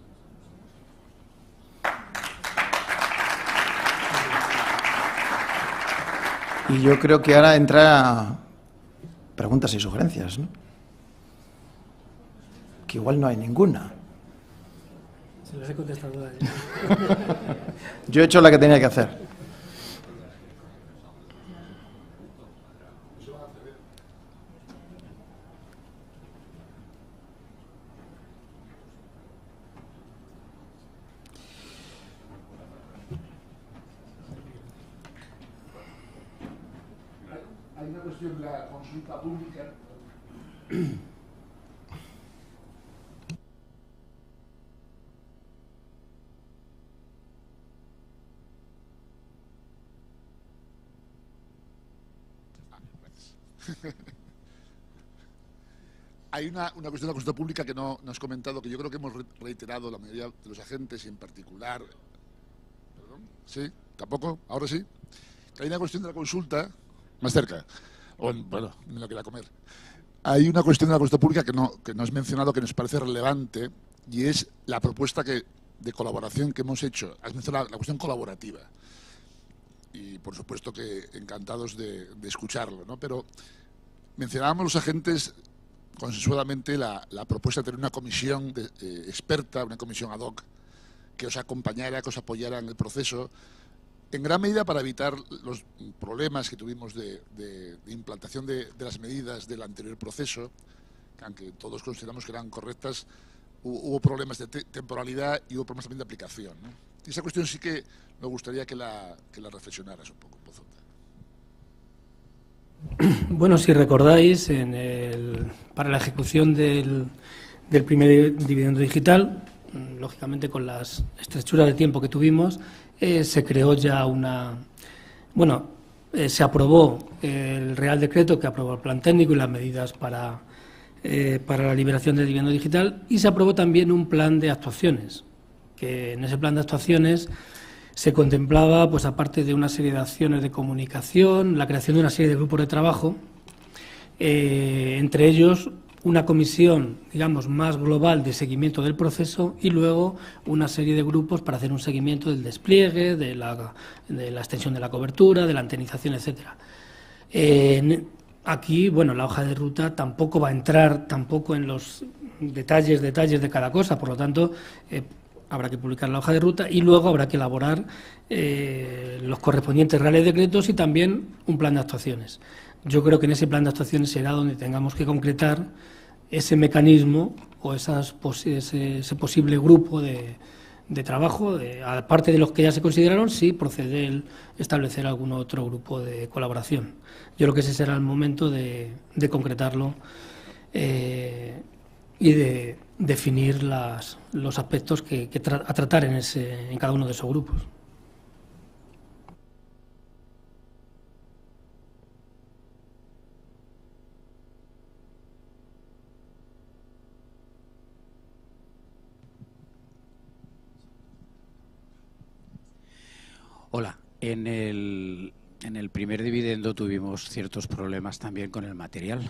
Y yo creo que ahora entra preguntas y sugerencias, ¿no? Que igual no hay ninguna. Se las he contestado todas. Yo he hecho la que tenía que hacer. Hay una cuestión de la consulta pública. Hay una cuestión de la consulta pública que no has comentado, que yo creo que hemos reiterado la mayoría de los agentes, y en particular... ¿Perdón? ¿Sí? ¿Tampoco? ¿Ahora sí? Que hay una cuestión de la consulta... Más cerca. Bueno, me lo quería comer. Hay una cuestión de la consulta pública que no has mencionado, que nos parece relevante, y es la propuesta de colaboración que hemos hecho. Has mencionado la cuestión colaborativa. Y por supuesto que encantados de escucharlo, ¿no? Pero mencionábamos los agentes consensuadamente la propuesta de tener una comisión experta, una comisión ad hoc, que os acompañara, que os apoyara en el proceso, en gran medida para evitar los problemas que tuvimos de implantación de las medidas del anterior proceso, que aunque todos consideramos que eran correctas, hubo problemas de temporalidad y hubo problemas también de aplicación, ¿no? Y esa cuestión sí que me gustaría que la reflexionaras un poco, Pozota. Bueno, si recordáis, para la ejecución del primer dividendo digital, lógicamente con las estrechuras de tiempo que tuvimos, se creó ya se aprobó el Real Decreto que aprobó el Plan Técnico y las medidas para la liberación del dividendo digital, y se aprobó también un plan de actuaciones, que en ese plan de actuaciones se contemplaba, pues aparte de una serie de acciones de comunicación, la creación de una serie de grupos de trabajo, entre ellos una comisión, digamos, más global de seguimiento del proceso, y luego una serie de grupos para hacer un seguimiento del despliegue, de la extensión de la cobertura, de la antenización, etcétera. Aquí, bueno, la hoja de ruta tampoco va a entrar tampoco en los detalles de cada cosa, por lo tanto, habrá que publicar la hoja de ruta y luego habrá que elaborar los correspondientes reales decretos y también un plan de actuaciones. Yo creo que en ese plan de actuaciones será donde tengamos que concretar ese mecanismo o ese posible grupo de trabajo, aparte de los que ya se consideraron, sí proceder a establecer algún otro grupo de colaboración. Yo creo que ese será el momento de concretarlo y de definir los aspectos a tratar en cada uno de esos grupos. Hola, en el primer dividendo tuvimos ciertos problemas también con el material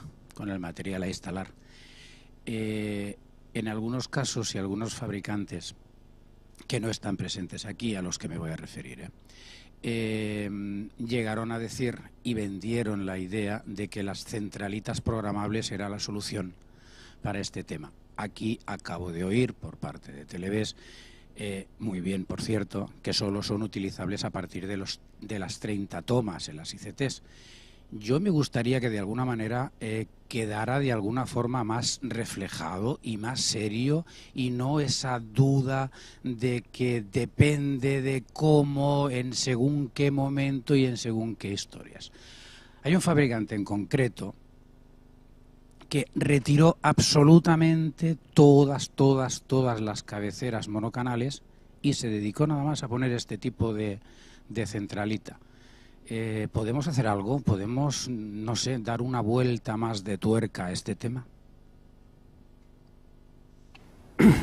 a instalar. En algunos casos y algunos fabricantes que no están presentes aquí, a los que me voy a referir, llegaron a decir y vendieron la idea de que las centralitas programables era la solución para este tema. Aquí acabo de oír por parte de Televes, muy bien, por cierto, que solo son utilizables a partir de las 30 tomas en las ICTs. Yo me gustaría que de alguna manera quedara de alguna forma más reflejado y más serio, y no esa duda de que depende de cómo, en según qué momento y en según qué historias. Hay un fabricante en concreto que retiró absolutamente todas las cabeceras monocanales y se dedicó nada más a poner este tipo de centralita. ¿Podemos hacer algo? ¿Podemos, no sé, dar una vuelta más de tuerca a este tema?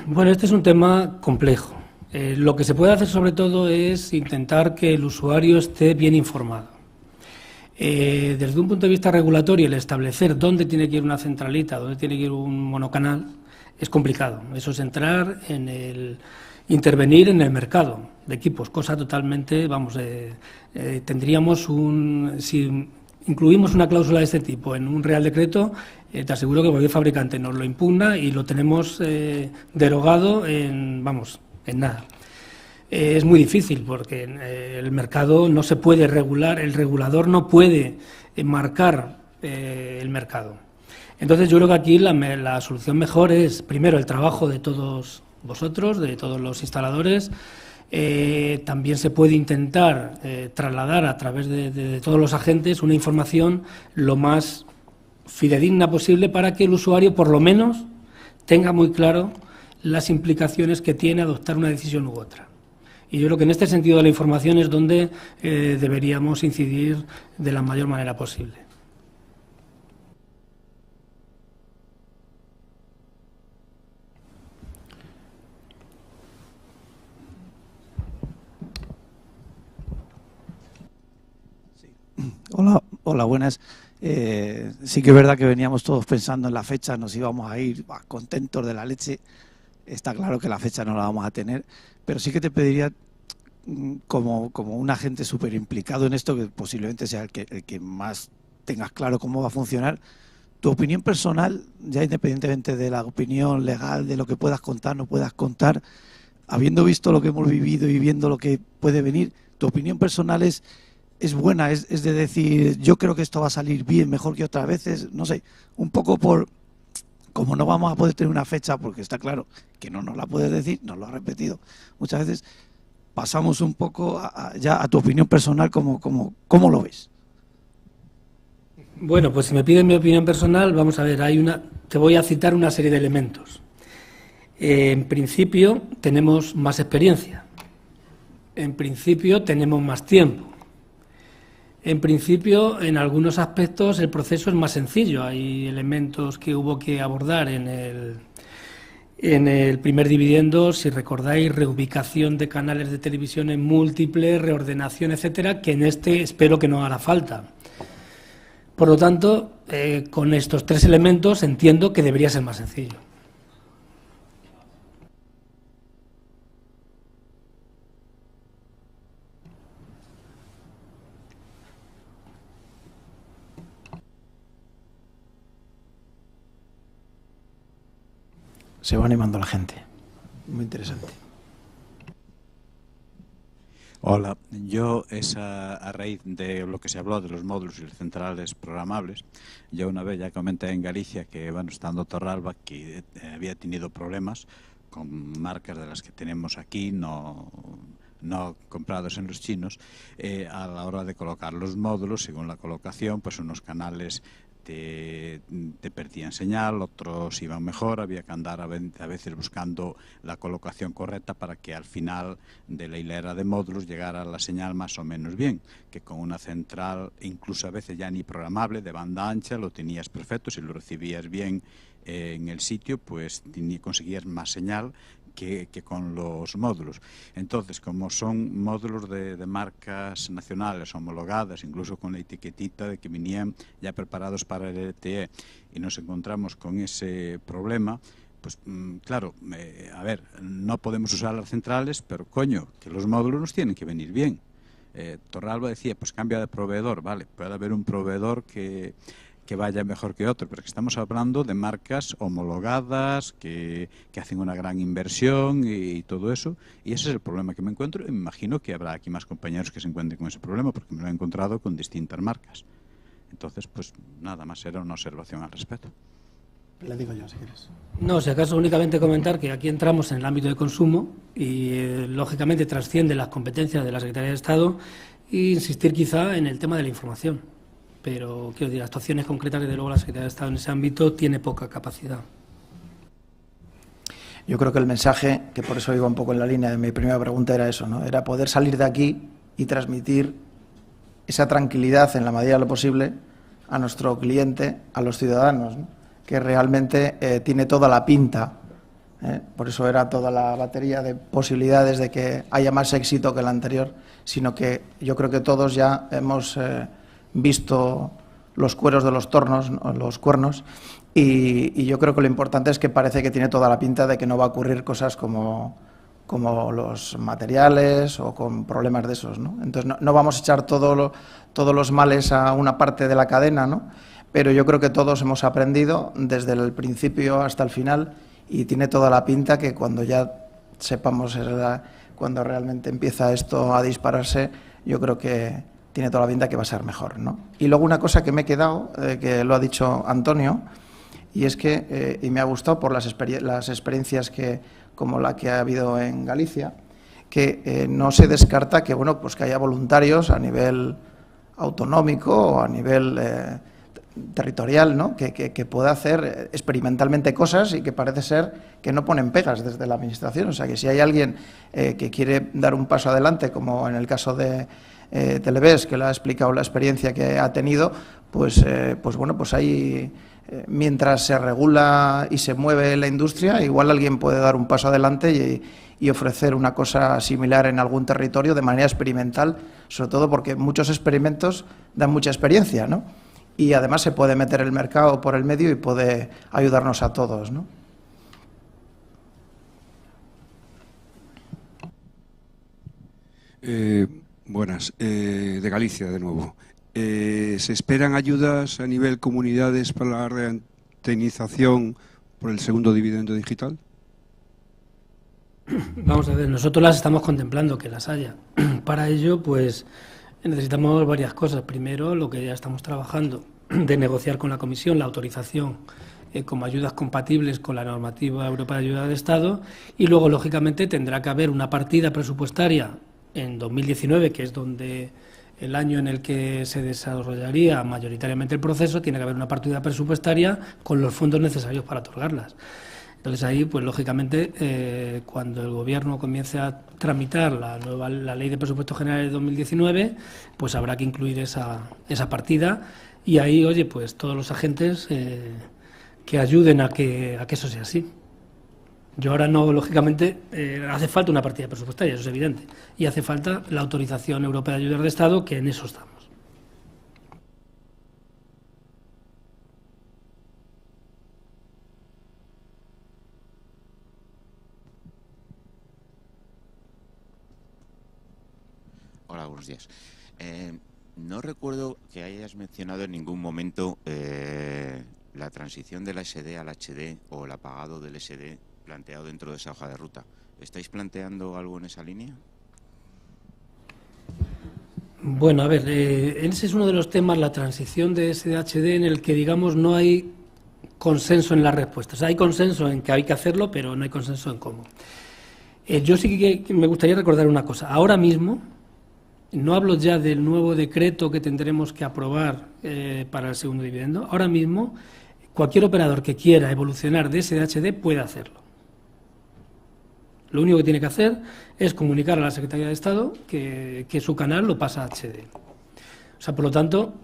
Bueno, este es un tema complejo. Lo que se puede hacer sobre todo es intentar que el usuario esté bien informado. Desde un punto de vista regulatorio, el establecer dónde tiene que ir una centralita, dónde tiene que ir un monocanal, es complicado. Eso es entrar intervenir en el mercado de equipos, cosa totalmente, tendríamos si incluimos una cláusula de este tipo en un Real Decreto, te aseguro que cualquier fabricante nos lo impugna y lo tenemos derogado en nada. Es muy difícil porque el mercado no se puede regular, el regulador no puede marcar el mercado. Entonces yo creo que aquí la solución mejor es, primero, el trabajo de todos vosotros, de todos los instaladores. También se puede intentar trasladar a través de todos los agentes una información lo más fidedigna posible para que el usuario, por lo menos, tenga muy claro las implicaciones que tiene adoptar una decisión u otra. Y yo creo que en este sentido de la información es donde deberíamos incidir de la mayor manera posible. Hola, buenas. Sí que es verdad que veníamos todos pensando en la fecha, nos íbamos a ir contentos de la leche. Está claro que la fecha no la vamos a tener, pero sí que te pediría, como un agente súper implicado en esto, que posiblemente sea el que más tengas claro cómo va a funcionar, tu opinión personal, ya independientemente de la opinión legal, de lo que puedas contar, no puedas contar, habiendo visto lo que hemos vivido y viendo lo que puede venir, tu opinión personal es buena, es de decir, yo creo que esto va a salir bien, mejor que otras veces, no sé, un poco por, como no vamos a poder tener una fecha, porque está claro que no nos la puedes decir, nos lo has repetido muchas veces, pasamos un poco ya a tu opinión personal, ¿cómo lo ves? Bueno, pues si me piden mi opinión personal, vamos a ver, te voy a citar una serie de elementos. En principio, tenemos más experiencia. En principio, tenemos más tiempo. En principio, en algunos aspectos, el proceso es más sencillo. Hay elementos que hubo que abordar en el primer dividendo, si recordáis, reubicación de canales de televisión en múltiples, reordenación, etcétera, que en este espero que no hará falta. Por lo tanto, con estos tres elementos entiendo que debería ser más sencillo. Se va animando la gente. Muy interesante. Hola, yo es a raíz de lo que se habló de los módulos y las centrales programables. Yo una vez ya comenté en Galicia que, bueno, estando Torralba, que había tenido problemas con marcas de las que tenemos aquí, no comprados en los chinos, a la hora de colocar los módulos, según la colocación, pues unos canales te perdían señal, otros iban mejor, había que andar a veces buscando la colocación correcta para que al final de la hilera de módulos llegara la señal más o menos bien, que con una central, incluso a veces ya ni programable, de banda ancha, lo tenías perfecto, si lo recibías bien en el sitio, pues conseguías más señal que con los módulos. Entonces, como son módulos de marcas nacionales homologadas, incluso con la etiquetita de que venían ya preparados para el LTE, y nos encontramos con ese problema, pues claro, a ver, no podemos usar las centrales, pero coño, que los módulos nos tienen que venir bien. Torralba decía, pues cambia de proveedor, vale, puede haber un proveedor que vaya mejor que otro, pero que estamos hablando de marcas homologadas, que hacen una gran inversión y todo eso, y ese es el problema que me encuentro, y me imagino que habrá aquí más compañeros que se encuentren con ese problema, porque me lo he encontrado con distintas marcas. Entonces, pues nada más, era una observación al respecto. Le digo yo, si quieres. No, si acaso únicamente comentar que aquí entramos en el ámbito de consumo y, lógicamente, trasciende las competencias de la Secretaría de Estado e insistir quizá en el tema de la información. Pero, quiero decir, actuaciones concretas, desde luego la Secretaría de Estado en ese ámbito tiene poca capacidad. Yo creo que el mensaje, que por eso iba un poco en la línea de mi primera pregunta, era eso, ¿no? Era poder salir de aquí y transmitir esa tranquilidad en la medida de lo posible a nuestro cliente, a los ciudadanos, ¿no? Que realmente tiene toda la pinta, por eso era toda la batería de posibilidades de que haya más éxito que el anterior, sino que yo creo que todos ya hemos visto los cueros de los tornos, los cuernos, y yo creo que lo importante es que parece que tiene toda la pinta de que no va a ocurrir cosas como los materiales o con problemas de esos, ¿no? Entonces no vamos a echar todos los males a una parte de la cadena, ¿no? Pero yo creo que todos hemos aprendido desde el principio hasta el final y tiene toda la pinta que cuando ya sepamos cuando realmente empieza esto a dispararse, yo creo que tiene toda la pinta que va a ser mejor, ¿no? Y luego una cosa que me he quedado, que lo ha dicho Antonio, y es que, y me ha gustado por las experiencias como la que ha habido en Galicia, que no se descarta que, bueno, pues que haya voluntarios a nivel autonómico o a nivel territorial, ¿no? Que pueda hacer experimentalmente cosas y que parece ser que no ponen pegas desde la Administración. O sea, que si hay alguien que quiere dar un paso adelante, como en el caso de Televés, que le ha explicado la experiencia que ha tenido, pues bueno, pues hay mientras se regula y se mueve la industria, igual alguien puede dar un paso adelante y ofrecer una cosa similar en algún territorio de manera experimental, sobre todo porque muchos experimentos dan mucha experiencia, ¿no? Y además se puede meter el mercado por el medio y puede ayudarnos a todos, ¿no? Buenas, de Galicia de nuevo. ¿Se esperan ayudas a nivel comunidades para la reantenización por el segundo dividendo digital? Vamos a ver, nosotros las estamos contemplando, que las haya. Para ello, pues necesitamos varias cosas. Primero, lo que ya estamos trabajando, de negociar con la Comisión la autorización como ayudas compatibles con la normativa europea de ayuda de Estado, y luego, lógicamente, tendrá que haber una partida presupuestaria en 2019, que es donde el año en el que se desarrollaría mayoritariamente el proceso, tiene que haber una partida presupuestaria con los fondos necesarios para otorgarlas. Entonces ahí, pues lógicamente, cuando el Gobierno comience a tramitar la Ley de Presupuestos Generales de 2019, pues habrá que incluir esa partida, y ahí, oye, pues todos los agentes que ayuden a que eso sea así. Yo ahora no, lógicamente, hace falta una partida presupuestaria, eso es evidente, y hace falta la autorización europea de ayudas de Estado, que en eso estamos. Hola, buenos días. No recuerdo que hayas mencionado en ningún momento la transición de la SD al HD o el apagado del SD planteado dentro de esa hoja de ruta. ¿Estáis planteando algo en esa línea? Bueno, a ver, ese es uno de los temas, la transición de SD a HD, en el que, digamos, no hay consenso en las respuestas. Hay consenso en que hay que hacerlo, pero no hay consenso en cómo. Yo sí que me gustaría recordar una cosa. Ahora mismo, no hablo ya del nuevo decreto que tendremos que aprobar para el segundo dividendo. Ahora mismo, cualquier operador que quiera evolucionar de SD a HD puede hacerlo. Lo único que tiene que hacer es comunicar a la Secretaría de Estado que su canal lo pasa a HD. O sea, por lo tanto,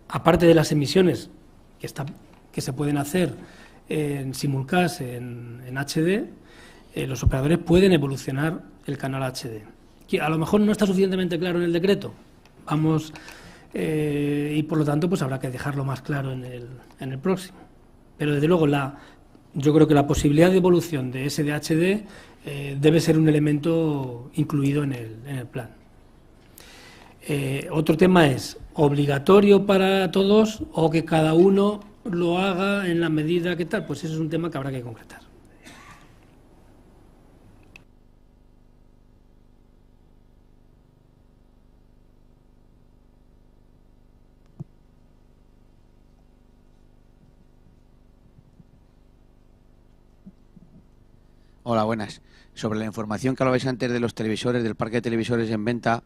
aparte de las emisiones que se pueden hacer en simulcast en HD, los operadores pueden evolucionar el canal HD. Que a lo mejor no está suficientemente claro en el decreto, y por lo tanto pues habrá que dejarlo más claro en el próximo. Pero desde luego yo creo que la posibilidad de evolución de SD a HD debe ser un elemento incluido en el plan. Otro tema es, ¿obligatorio para todos o que cada uno lo haga en la medida que tal? Pues ese es un tema que habrá que concretar. Hola, buenas. Sobre la información que hablabais antes de los televisores, del parque de televisores en venta,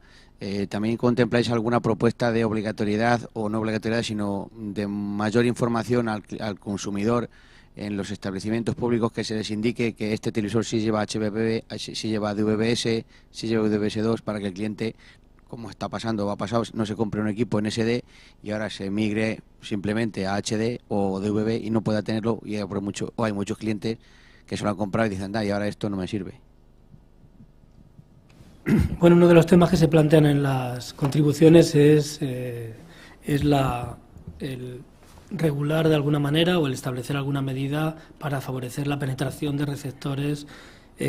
¿también contempláis alguna propuesta de obligatoriedad o no obligatoriedad, sino de mayor información al consumidor en los establecimientos públicos, que se les indique que este televisor sí lleva HBB, sí lleva DVB-S, sí lleva DVB-S2, para que el cliente, como está pasando o ha pasado, no se compre un equipo en SD y ahora se migre simplemente a HD o DVB y no pueda tenerlo, y hay muchos clientes que se lo han comprado y dicen, y ahora esto no me sirve? Bueno, uno de los temas que se plantean en las contribuciones es el regular de alguna manera o el establecer alguna medida para favorecer la penetración de receptores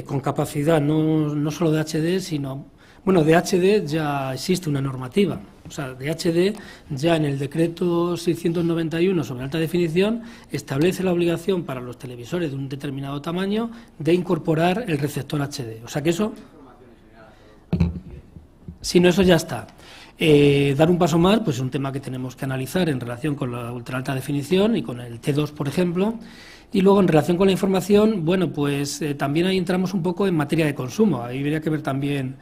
con capacidad no solo de HD, sino... Bueno, de HD ya existe una normativa. O sea, de HD ya en el decreto 691 sobre alta definición establece la obligación para los televisores de un determinado tamaño de incorporar el receptor HD. O sea que eso... Si no, eso ya está. Dar un paso más, pues es un tema que tenemos que analizar en relación con la ultra alta definición y con el T2, por ejemplo. Y luego, en relación con la información, bueno, pues también ahí entramos un poco en materia de consumo. Ahí habría que ver también...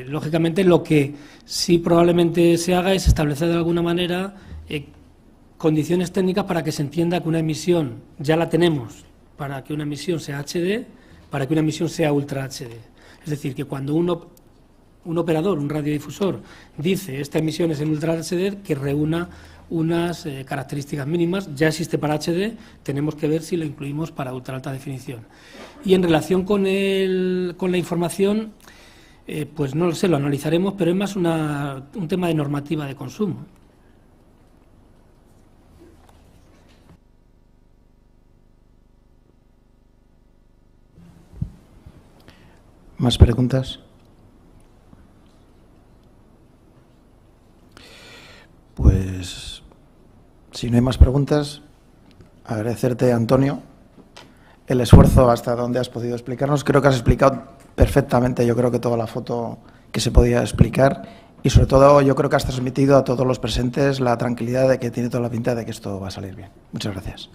lógicamente, lo que sí probablemente se haga es establecer de alguna manera condiciones técnicas para que se entienda que una emisión ya la tenemos para que una emisión sea HD, para que una emisión sea Ultra HD. Es decir, que cuando un un operador, un radiodifusor, dice esta emisión es en Ultra HD, que reúna unas características mínimas. Ya existe para HD, tenemos que ver si lo incluimos para ultra alta definición. Y en relación con la información, pues no lo sé, lo analizaremos, pero es más un tema de normativa de consumo. ¿Más preguntas? Pues, si no hay más preguntas, agradecerte, Antonio, el esfuerzo hasta donde has podido explicarnos. Creo que has explicado perfectamente, yo creo que toda la foto que se podía explicar, y sobre todo yo creo que has transmitido a todos los presentes la tranquilidad de que tiene toda la pinta de que esto va a salir bien. Muchas gracias.